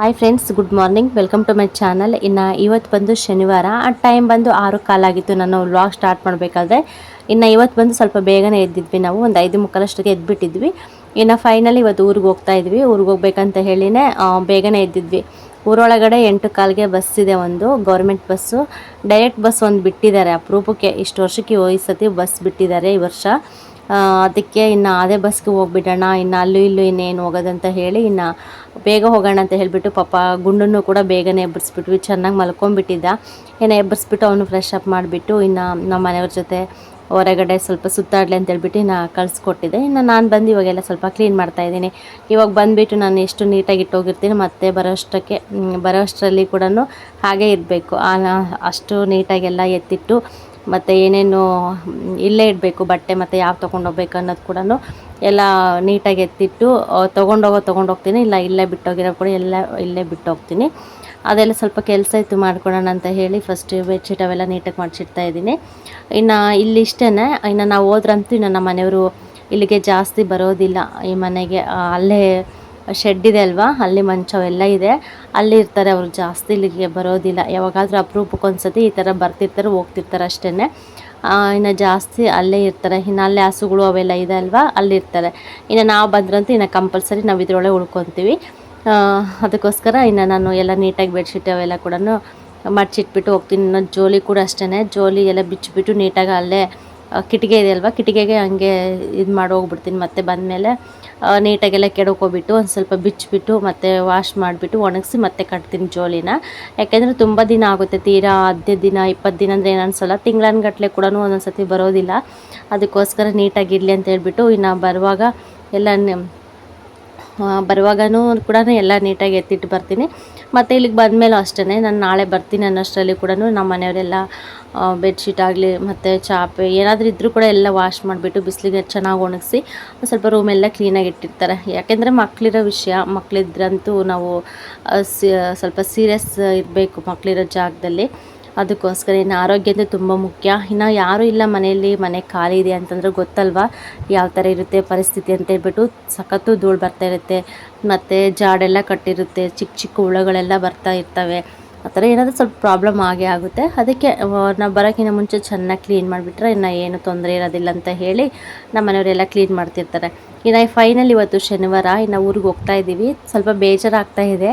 Hi friends, good morning. Welcome to my channel. ಇನ್ನು ಇವತ್ತು ಬಂದು ಶನಿವಾರ, ಆ ಟೈಮ್ ಬಂದು 6 ಆಗಿತ್ತು ನಾನು ವ್ಲಾಗ್ ಸ್ಟಾರ್ಟ್ ಮಾಡಬೇಕಾದ್ರೆ. ಇನ್ನು ಇವತ್ತು ಬಂದು ಸ್ವಲ್ಪ ಬೇಗನೆ ಎದ್ದಿದ್ವಿ, ನಾವು ಒಂದು 5:45 ಅಷ್ಟಕ್ಕೆ ಎದ್ಬಿಟ್ಟಿದ್ವಿ. ಇನ್ನು ಫೈನಲಿ ಇವತ್ತು ಊರಿಗೆ ಹೋಗ್ತಾ ಇದ್ವಿ. ಊರಿಗೆ ಹೋಗ್ಬೇಕಂತ ಹೇಳಿನೇ ಬೇಗನೆ ಎದ್ದಿದ್ವಿ. ಊರೊಳಗಡೆ 8 ಕಾಲಿಗೆ ಬಸ್ ಇದೆ, ಒಂದು ಗೌರ್ಮೆಂಟ್ ಬಸ್ಸು. ಡೈರೆಕ್ಟ್ ಬಸ್ ಒಂದು ಬಿಟ್ಟಿದ್ದಾರೆ, ಅಪರೂಪಕ್ಕೆ ಇಷ್ಟು ವರ್ಷಕ್ಕೆ ಈ ಸತಿ ಬಸ್ ಬಿಟ್ಟಿದ್ದಾರೆ ಈ ವರ್ಷ. ಅದಕ್ಕೆ ಇನ್ನು ಅದೇ ಬಸ್ಗೆ ಹೋಗ್ಬಿಡೋಣ, ಇನ್ನು ಅಲ್ಲೂ ಇಲ್ಲೂ ಇನ್ನೇನು ಹೋಗೋದಂತ ಹೇಳಿ ಇನ್ನು ಬೇಗ ಹೋಗೋಣ ಅಂತ ಹೇಳಿಬಿಟ್ಟು ಪಾಪ ಗುಂಡನ್ನು ಕೂಡ ಬೇಗನೆ ಎಬ್ಬರಿಸ್ಬಿಟ್ವಿ. ಚೆನ್ನಾಗಿ ಮಲ್ಕೊಂಡ್ಬಿಟ್ಟಿದ್ದ. ಏನೋ ಎಬ್ಬರಿಸ್ಬಿಟ್ಟು ಅವನು ಫ್ರೆಶ್ ಅಪ್ ಮಾಡಿಬಿಟ್ಟು ಇನ್ನು ನಮ್ಮ ಮನೆಯವ್ರ ಜೊತೆ ಹೊರಗಡೆ ಸ್ವಲ್ಪ ಸುತ್ತಾಡಲಿ ಅಂತ ಹೇಳ್ಬಿಟ್ಟು ಇನ್ನು ಕಳಿಸ್ಕೊಟ್ಟಿದ್ದೆ. ಇನ್ನು ನಾನು ಬಂದು ಇವಾಗೆಲ್ಲ ಸ್ವಲ್ಪ ಕ್ಲೀನ್ ಮಾಡ್ತಾಯಿದ್ದೀನಿ. ಇವಾಗ ಬಂದುಬಿಟ್ಟು ನಾನು ಎಷ್ಟು ನೀಟಾಗಿ ಇಟ್ಟೋಗಿರ್ತೀನಿ, ಮತ್ತೆ ಬರೋಷ್ಟರಲ್ಲಿ ಕೂಡ ಹಾಗೇ ಇರಬೇಕು. ಅಷ್ಟು ನೀಟಾಗೆಲ್ಲ ಎತ್ತಿಟ್ಟು ಮತ್ತು ಏನೇನು ಇಲ್ಲೇ ಇಡಬೇಕು ಬಟ್ಟೆ, ಮತ್ತು ಯಾವ ತೊಗೊಂಡೋಗ್ಬೇಕು ಅನ್ನೋದು ಕೂಡ ಎಲ್ಲ ನೀಟಾಗಿ ಎತ್ತಿಟ್ಟು ತೊಗೊಂಡೋಗ್ತೀನಿ. ಇಲ್ಲ ಇಲ್ಲೇ ಬಿಟ್ಟೋಗಿರೋ ಕೂಡ ಎಲ್ಲ ಇಲ್ಲೇ ಬಿಟ್ಟೋಗ್ತೀನಿ. ಅದೆಲ್ಲ ಸ್ವಲ್ಪ ಕೆಲಸ ಇತ್ತು ಮಾಡ್ಕೊಳ್ಳೋಣ ಅಂತ ಹೇಳಿ ಫಸ್ಟ್ ಬೆಡ್ಶೀಟ್ ಅವೆಲ್ಲ ನೀಟಾಗಿ ಮಾಡಿಸಿಡ್ತಾ ಇದ್ದೀನಿ. ಇನ್ನು ಇಲ್ಲಿ ಇಷ್ಟೇ. ಇನ್ನು ನಾವು ಹೋದ್ರಂತೂ ಇನ್ನು ನಮ್ಮ ಮನೆಯವರು ಇಲ್ಲಿಗೆ ಜಾಸ್ತಿ ಬರೋದಿಲ್ಲ. ಈ ಮನೆಗೆ ಅಲ್ಲೇ ಶೆಡ್ ಇದೆ ಅಲ್ವಾ, ಅಲ್ಲಿ ಮಂಚ ಎಲ್ಲ ಇದೆ, ಅಲ್ಲಿ ಇರ್ತಾರೆ ಅವರು. ಜಾಸ್ತಿ ಇಲ್ಲಿಗೆ ಬರೋದಿಲ್ಲ. ಯಾವಾಗಾದರೂ ಅಪರೂಪಕ್ಕೊಂದ್ಸತಿ ಈ ಥರ ಬರ್ತಿರ್ತಾರೆ, ಹೋಗ್ತಿರ್ತಾರೆ ಅಷ್ಟೇ. ಇನ್ನು ಜಾಸ್ತಿ ಅಲ್ಲೇ ಇರ್ತಾರೆ. ಇನ್ನು ಅಲ್ಲೇ ಹಸುಗಳು ಅವೆಲ್ಲ ಇದೆ ಅಲ್ವಾ, ಅಲ್ಲಿರ್ತಾರೆ. ಇನ್ನು ನಾವು ಬಂದ್ರಂತೂ ಇನ್ನು ಕಂಪಲ್ಸರಿ ನಾವು ಇದರೊಳಗೆ ಉಳ್ಕೊತೀವಿ. ಅದಕ್ಕೋಸ್ಕರ ಇನ್ನು ನಾನು ಎಲ್ಲ ನೀಟಾಗಿ ಬೆಡ್ಶೀಟ್ ಅವೆಲ್ಲ ಕೂಡ ಮಡ್ಚಿಟ್ಬಿಟ್ಟು ಹೋಗ್ತೀನಿ. ಇನ್ನು ಜೋಲಿ ಕೂಡ ಅಷ್ಟೇ, ಜೋಲಿ ಎಲ್ಲ ಬಿಚ್ಚಿಬಿಟ್ಟು ನೀಟಾಗಿ ಅಲ್ಲೇ ಕಿಟಿಗೆ ಇದೆ ಅಲ್ವಾ, ಕಿಟಿಗೆಗೆ ಹಂಗೆ ಇದು ಮಾಡಿ ಹೋಗ್ಬಿಡ್ತೀನಿ. ಮತ್ತೆ ಬಂದಮೇಲೆ ನೀಟಾಗೆಲ್ಲ ಕೆಡಕೋಬಿಟ್ಟು ಒಂದು ಸ್ವಲ್ಪ ಬಿಚ್ಚಿಬಿಟ್ಟು ಮತ್ತೆ ವಾಶ್ ಮಾಡಿಬಿಟ್ಟು ಒಣಗಿಸಿ ಮತ್ತೆ ಕಟ್ತೀನಿ ಜೋಲಿನ. ಯಾಕೆಂದರೆ ತುಂಬ ದಿನ ಆಗುತ್ತೆ, ತೀರಾ 15 ದಿನ 20 ದಿನ ಅಂದರೆ ಏನು ಅನಿಸಲ್ಲ. ತಿಂಗಳನ್ಗಟ್ಟಲೆ ಕೂಡ ಒಂದೊಂದು ಸತಿ ಬರೋದಿಲ್ಲ. ಅದಕ್ಕೋಸ್ಕರ ನೀಟಾಗಿರಲಿ ಅಂತ ಹೇಳ್ಬಿಟ್ಟು ಇನ್ನು ಬರುವಾಗನೂ ಕೂಡ ಎಲ್ಲ ನೀಟಾಗಿ ಎತ್ತಿಟ್ಟು ಬರ್ತೀನಿ. ಮತ್ತು ಇಲ್ಲಿಗೆ ಬಂದಮೇಲೂ ಅಷ್ಟೇ, ನಾನು ನಾಳೆ ಬರ್ತೀನಿ ಅನ್ನೋಷ್ಟರಲ್ಲಿ ಕೂಡ ನಮ್ಮ ಮನೆಯವರೆಲ್ಲ ಬೆಡ್ಶೀಟ್ ಆಗಲಿ ಮತ್ತು ಚಾಪೆ ಏನಾದರೂ ಇದ್ದರೂ ಕೂಡ ಎಲ್ಲ ವಾಶ್ ಮಾಡಿಬಿಟ್ಟು ಬಿಸಿಲಿಗೆ ಚೆನ್ನಾಗಿ ಒಣಗಿಸಿ ಸ್ವಲ್ಪ ರೂಮೆಲ್ಲ ಕ್ಲೀನಾಗಿ ಇಟ್ಟಿರ್ತಾರೆ. ಯಾಕೆಂದರೆ ಮಕ್ಕಳಿರೋ ವಿಷಯ, ಮಕ್ಕಳಿದ್ರಂತೂ ನಾವು ಸ್ವಲ್ಪ ಸೀರಿಯಸ್ ಇರಬೇಕು ಮಕ್ಕಳಿರೋ ಜಾಗದಲ್ಲಿ. ಅದಕ್ಕೋಸ್ಕರ ಇನ್ನು ಆರೋಗ್ಯ ಅಂದರೆ ತುಂಬ ಮುಖ್ಯ. ಇನ್ನು ಯಾರೂ ಇಲ್ಲ ಮನೆಯಲ್ಲಿ, ಮನೆ ಖಾಲಿ ಇದೆ ಅಂತಂದರೆ ಗೊತ್ತಲ್ವ ಯಾವ ಥರ ಇರುತ್ತೆ ಪರಿಸ್ಥಿತಿ ಅಂತ ಹೇಳ್ಬಿಟ್ಟು. ಸಖತ್ತು ಧೂಳು ಬರ್ತಾ ಇರುತ್ತೆ, ಮತ್ತು ಜಾಡೆಲ್ಲ ಕಟ್ಟಿರುತ್ತೆ, ಚಿಕ್ಕ ಚಿಕ್ಕ ಹುಳುಗಳೆಲ್ಲ ಬರ್ತಾ ಇರ್ತವೆ. ಆ ಥರ ಏನಾದರೂ ಸ್ವಲ್ಪ ಪ್ರಾಬ್ಲಮ್ ಆಗೇ ಆಗುತ್ತೆ. ಅದಕ್ಕೆ ನಾವು ಬರೋಕ್ಕಿಂತ ಮುಂಚೆ ಚೆನ್ನಾಗಿ ಕ್ಲೀನ್ ಮಾಡಿಬಿಟ್ರೆ ಇನ್ನು ಏನು ತೊಂದರೆ ಇರೋದಿಲ್ಲ ಅಂತ ಹೇಳಿ ನಮ್ಮ ಮನೆಯವರೆಲ್ಲ ಕ್ಲೀನ್ ಮಾಡ್ತಿರ್ತಾರೆ. ಇನ್ನು ಫೈನಲ್ ಇವತ್ತು ಶನಿವಾರ, ಇನ್ನು ಊರಿಗೆ ಹೋಗ್ತಾ ಇದ್ದೀವಿ. ಸ್ವಲ್ಪ ಬೇಜಾರಾಗ್ತಾ ಇದೆ,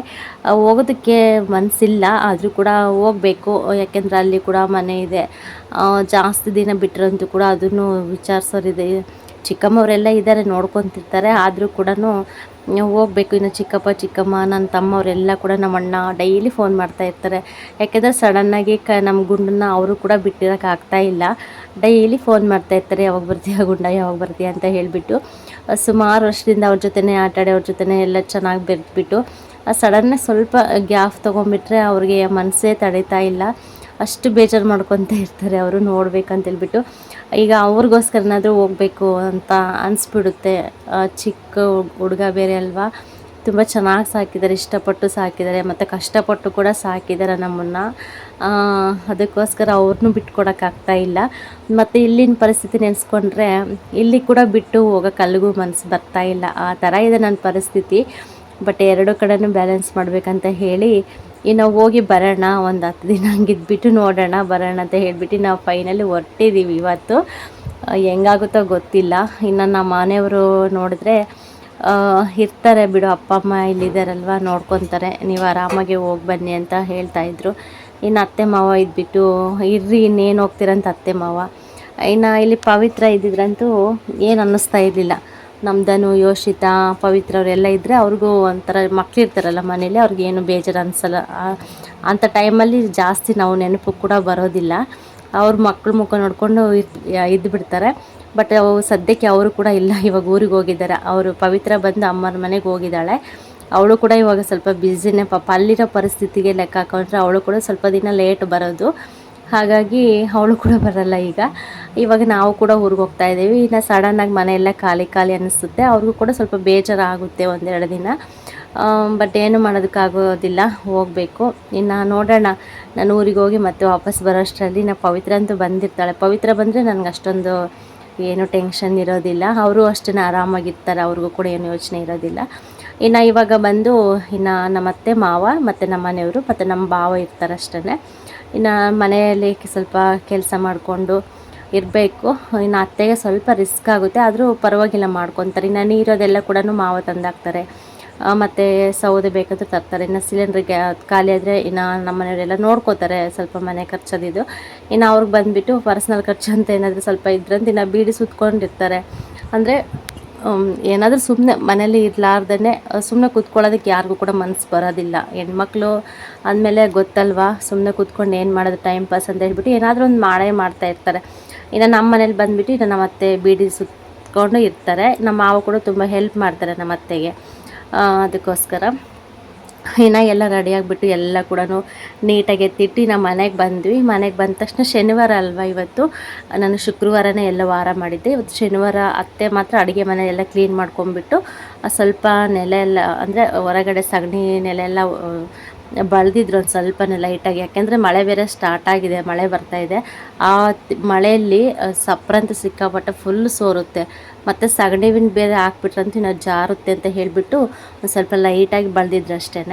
ಹೋಗೋದಕ್ಕೆ ಮನಸ್ಸಿಲ್ಲ, ಆದರೂ ಕೂಡ ಹೋಗಬೇಕು. ಯಾಕೆಂದರೆ ಅಲ್ಲಿ ಕೂಡ ಮನೆ ಇದೆ, ಜಾಸ್ತಿ ದಿನ ಬಿಟ್ಟರಂತೂ ಕೂಡ ಅದನ್ನು ವಿಚಾರಿಸೋರಿದೆ. ಚಿಕ್ಕಮ್ಮವರೆಲ್ಲ ಇದ್ದಾರೆ, ನೋಡ್ಕೊತಿರ್ತಾರೆ. ಆದರೂ ಕೂಡ ಹೋಗಬೇಕು. ಇನ್ನು ಚಿಕ್ಕಪ್ಪ ಚಿಕ್ಕಮ್ಮ ನನ್ನ ತಮ್ಮವರೆಲ್ಲ ಕೂಡ ನಮ್ಮ ಅಣ್ಣ ಡೈಲಿ ಫೋನ್ ಮಾಡ್ತಾ ಇರ್ತಾರೆ. ಯಾಕೆಂದರೆ ಸಡನ್ನಾಗಿ ನಮ್ಮ ಗುಂಡನ್ನ ಅವರು ಕೂಡ ಬಿಟ್ಟಿರೋಕ್ಕಾಗ್ತಾ ಇಲ್ಲ. ಡೈಲಿ ಫೋನ್ ಮಾಡ್ತಾ ಇರ್ತಾರೆ, ಯಾವಾಗ ಬರ್ತೀಯ ಗುಂಡ, ಯಾವಾಗ ಬರ್ತೀಯ ಅಂತ ಹೇಳಿಬಿಟ್ಟು. ಸುಮಾರು ವರ್ಷದಿಂದ ಅವ್ರ ಜೊತೆನೇ ಆಟಾಡಿ ಅವ್ರ ಜೊತೆನೇ ಎಲ್ಲ ಚೆನ್ನಾಗಿ ಬೆರೆತ್ಬಿಟ್ಟು ಸಡನ್ನಾಗಿ ಸ್ವಲ್ಪ ಗ್ಯಾಪ್ ತೊಗೊಂಡ್ಬಿಟ್ರೆ ಅವ್ರಿಗೆ ಮನಸ್ಸೇ ತಡೀತಾ ಇಲ್ಲ. ಅಷ್ಟು ಬೇಜಾರು ಮಾಡ್ಕೊತ ಇರ್ತಾರೆ ಅವರು, ನೋಡ್ಬೇಕಂತೇಳ್ಬಿಟ್ಟು. ಈಗ ಅವ್ರಿಗೋಸ್ಕರನಾದರೂ ಹೋಗಬೇಕು ಅಂತ ಅನಿಸ್ಬಿಡುತ್ತೆ. ಚಿಕ್ಕ ಹುಡುಗ ಬೇರೆ ಅಲ್ವಾ, ತುಂಬ ಚೆನ್ನಾಗಿ ಸಾಕಿದ್ದಾರೆ, ಇಷ್ಟಪಟ್ಟು ಸಾಕಿದ್ದಾರೆ, ಮತ್ತು ಕಷ್ಟಪಟ್ಟು ಕೂಡ ಸಾಕಿದ್ದಾರೆ ನಮ್ಮನ್ನು. ಅದಕ್ಕೋಸ್ಕರ ಅವ್ರನ್ನೂ ಬಿಟ್ಕೊಡೋಕ್ಕಾಗ್ತಾ ಇಲ್ಲ. ಮತ್ತು ಇಲ್ಲಿನ ಪರಿಸ್ಥಿತಿ ನೆನೆಸ್ಕೊಂಡ್ರೆ ಇಲ್ಲಿ ಕೂಡ ಬಿಟ್ಟು ಹೋಗೋಕೆ ಅಲ್ಲಿಗೂ ಮನಸ್ಸು ಬರ್ತಾ ಇಲ್ಲ. ಆ ಥರ ಇದೆ ನನ್ನ ಪರಿಸ್ಥಿತಿ. ಬಟ್ ಎರಡು ಕಡೆನೂ ಬ್ಯಾಲೆನ್ಸ್ ಮಾಡಬೇಕಂತ ಹೇಳಿ ಇನ್ನು ಹೋಗಿ ಬರೋಣ, ಒಂದು 10 ದಿನ ಹಂಗಿದ್ಬಿಟ್ಟು ನೋಡೋಣ ಬರೋಣ ಅಂತ ಹೇಳಿಬಿಟ್ಟು ನಾವು ಫೈನಲಿ ಹೊರಟಿದ್ದೀವಿ. ಇವತ್ತು ಹೆಂಗಾಗುತ್ತೋ ಗೊತ್ತಿಲ್ಲ. ಇನ್ನು ನಮ್ಮ ಮನೆಯವರು ನೋಡಿದ್ರೆ ಇರ್ತಾರೆ ಬಿಡು, ಅಪ್ಪ ಅಮ್ಮ ಇಲ್ಲಿದ್ದಾರಲ್ವ, ನೋಡ್ಕೊತಾರೆ, ನೀವು ಆರಾಮಾಗಿ ಹೋಗಿ ಬನ್ನಿ ಅಂತ ಹೇಳ್ತಾಯಿದ್ರು. ಇನ್ನು ಅತ್ತೆ ಮಾವ ಇದ್ಬಿಟ್ಟು ಇರ್ರಿ, ಇನ್ನೇನು ಹೋಗ್ತೀರಂತ ಅತ್ತೆ ಮಾವ. ಇನ್ನು ಇಲ್ಲಿ ಪವಿತ್ರ ಇದ್ದಿದ್ರಂತೂ ಏನು ಅನ್ನಿಸ್ತಾ ಇರಲಿಲ್ಲ. ನಮ್ದನು ಯೋಷಿತಾ ಪವಿತ್ರ ಅವರೆಲ್ಲ ಇದ್ದರೆ ಅವ್ರಿಗೂ ಒಂಥರ ಮಕ್ಕಳಿರ್ತಾರಲ್ಲ ಮನೇಲಿ, ಅವ್ರಿಗೇನು ಬೇಜಾರು ಅನಿಸಲ್ಲ. ಅಂಥ ಟೈಮಲ್ಲಿ ಜಾಸ್ತಿ ನಾವು ನೆನಪು ಕೂಡ ಬರೋದಿಲ್ಲ. ಅವ್ರ ಮಕ್ಕಳು ಮುಖ ನೋಡಿಕೊಂಡು ಇದ್ದು ಬಿಡ್ತಾರೆ. ಬಟ್ ಸದ್ಯಕ್ಕೆ ಅವರು ಕೂಡ ಇಲ್ಲ, ಇವಾಗ ಊರಿಗೆ ಹೋಗಿದ್ದಾರೆ. ಅವರು ಪವಿತ್ರ ಬಂದು ಅಮ್ಮನ ಮನೆಗೆ ಹೋಗಿದ್ದಾಳೆ. ಅವಳು ಕೂಡ ಇವಾಗ ಸ್ವಲ್ಪ ಬ್ಯುಸಿನೇ ಪಾಪ. ಅಲ್ಲಿರೋ ಪರಿಸ್ಥಿತಿಗೆ ಲೆಕ್ಕ ಹಾಕೊಂಡ್ರೆ ಅವಳು ಕೂಡ ಸ್ವಲ್ಪ ದಿನ ಲೇಟ್ ಬರೋದು. ಹಾಗಾಗಿ ಅವಳು ಕೂಡ ಬರಲ್ಲ ಇವಾಗ ನಾವು ಕೂಡ ಊರಿಗೆ ಹೋಗ್ತಾ ಇದ್ದೀವಿ. ಇನ್ನು ಸಡನ್ನಾಗಿ ಮನೆಯೆಲ್ಲ ಖಾಲಿ ಖಾಲಿ ಅನ್ನಿಸುತ್ತೆ. ಅವ್ರಿಗೂ ಕೂಡ ಸ್ವಲ್ಪ ಬೇಜಾರಾಗುತ್ತೆ 1-2 ದಿನ. ಬಟ್ ಏನು ಮಾಡೋದಕ್ಕಾಗೋದಿಲ್ಲ, ಹೋಗಬೇಕು. ಇನ್ನು ನೋಡೋಣ, ನಾನು ಊರಿಗೆ ಹೋಗಿ ಮತ್ತೆ ವಾಪಸ್ ಬರೋಷ್ಟರಲ್ಲಿ ಪವಿತ್ರ ಅಂತೂ ಬಂದಿರ್ತಾಳೆ. ಪವಿತ್ರ ಬಂದರೆ ನನಗೆ ಅಷ್ಟೊಂದು ಏನು ಟೆನ್ಷನ್ ಇರೋದಿಲ್ಲ. ಅವರು ಅಷ್ಟೇ ಆರಾಮಾಗಿರ್ತಾರೆ, ಅವ್ರಿಗೂ ಕೂಡ ಏನು ಯೋಚನೆ ಇರೋದಿಲ್ಲ. ಇನ್ನು ಇವಾಗ ಬಂದು ಇನ್ನು ನಮ್ಮ ಅತ್ತೆ ಮಾವ ಮತ್ತು ನಮ್ಮ ಮನೆಯವರು ಮತ್ತು ನಮ್ಮ ಭಾವ ಇರ್ತಾರೆ ಅಷ್ಟೇ. ಇನ್ನು ಮನೆಯಲ್ಲಿ ಸ್ವಲ್ಪ ಕೆಲಸ ಮಾಡಿಕೊಂಡು ಇರಬೇಕು. ಇನ್ನು ಅತ್ತೆಗೆ ಸ್ವಲ್ಪ ರಿಸ್ಕ್ ಆಗುತ್ತೆ, ಆದರೂ ಪರವಾಗಿಲ್ಲ ಮಾಡ್ಕೊತಾರೆ. ಇನ್ನು ನೀರೋದೆಲ್ಲ ಕೂಡ ಮಾವ ತಂದಾಕ್ತಾರೆ, ಮತ್ತು ಸೌದೆ ಬೇಕಾದರೂ ತರ್ತಾರೆ. ಇನ್ನು ಸಿಲಿಂಡ್ರಿಗೆ ಖಾಲಿ ಆದರೆ ಇನ್ನು ನಮ್ಮ ಮನೆಯವರೆಲ್ಲ ನೋಡ್ಕೋತಾರೆ ಸ್ವಲ್ಪ ಮನೆ ಖರ್ಚದಿದ್ದು. ಇನ್ನು ಅವ್ರಿಗೆ ಬಂದುಬಿಟ್ಟು ಪರ್ಸ್ನಲ್ ಖರ್ಚು ಅಂತ ಏನಾದರೂ ಸ್ವಲ್ಪ ಇದ್ರಂತ ಇನ್ನು ಬೀಡಿ ಸುತ್ಕೊಂಡಿರ್ತಾರೆ. ಅಂದರೆ ಏನಾದರೂ ಸುಮ್ಮನೆ ಮನೇಲಿ ಇರಲಾರ್ದೇ ಸುಮ್ಮನೆ ಕೂತ್ಕೊಳ್ಳೋದಕ್ಕೆ ಯಾರಿಗೂ ಕೂಡ ಮನಸ್ಸು ಬರೋದಿಲ್ಲ. ಹೆಣ್ಮಕ್ಳು ಅಂದಮೇಲೆ ಗೊತ್ತಲ್ವಾ, ಸುಮ್ಮನೆ ಕೂತ್ಕೊಂಡು ಏನು ಮಾಡೋದು ಟೈಮ್ ಪಾಸ್ ಅಂತ ಹೇಳ್ಬಿಟ್ಟು ಏನಾದರೂ ಒಂದು ಮಾಡೇ ಮಾಡ್ತಾ ಇರ್ತಾರೆ. ಇನ್ನು ನಮ್ಮ ಮನೇಲಿ ಬಂದುಬಿಟ್ಟು ಇನ್ನು ನಮ್ಮ ಅತ್ತೆ ಬೀಡಿ ಸುತ್ಕೊಂಡು ಇರ್ತಾರೆ. ನಮ್ಮ ಮಾವ ಕೂಡ ತುಂಬ ಹೆಲ್ಪ್ ಮಾಡ್ತಾರೆ ನಮ್ಮ ಅತ್ತೆಗೆ. ಅದಕ್ಕೋಸ್ಕರ ಇನ್ನು ಎಲ್ಲ ರೆಡಿಯಾಗಿಬಿಟ್ಟು ಎಲ್ಲ ಕೂಡ ನೀಟಾಗಿ ಎತ್ತಿಟ್ಟು ನಮ್ಮ ಮನೆಗೆ ಬಂದ್ವಿ. ಮನೆಗೆ ಬಂದ ತಕ್ಷಣ ಶನಿವಾರ ಅಲ್ವಾ ಇವತ್ತು, ನಾನು ಶುಕ್ರವಾರನೇ ಎಲ್ಲ ವಾರ ಮಾಡಿದ್ದೆ. ಇವತ್ತು ಶನಿವಾರ ಅತ್ತೆ ಮಾತ್ರ ಅಡುಗೆ ಮನೆ ಎಲ್ಲ ಕ್ಲೀನ್ ಮಾಡ್ಕೊಂಬಿಟ್ಟು ಸ್ವಲ್ಪ ನೆಲೆ ಎಲ್ಲ ಅಂದರೆ ಹೊರಗಡೆ ಸಗಣಿ ನೆಲೆ ಎಲ್ಲ ಬಳ್ದಿದ್ರು ಒಂದು ಸ್ವಲ್ಪನೇ ಲೈಟಾಗಿ. ಯಾಕೆಂದರೆ ಮಳೆ ಬೇರೆ ಸ್ಟಾರ್ಟ್ ಆಗಿದೆ, ಮಳೆ ಬರ್ತಾಯಿದೆ. ಆ ಮಳೆಯಲ್ಲಿ ಸಪ್ರಂತ ಸಿಕ್ಕಾಪಟ್ಟೆ ಫುಲ್ ಸೋರುತ್ತೆ, ಮತ್ತು ಸಗಣಿವಿನ ಬೇರೆ ಹಾಕ್ಬಿಟ್ರಂತೂ ಇನ್ನು ಜಾರುತ್ತೆ ಅಂತ ಹೇಳಿಬಿಟ್ಟು ಒಂದು ಸ್ವಲ್ಪ ಲೈಟಾಗಿ ಬಳ್ದಿದ್ರು ಅಷ್ಟೇ.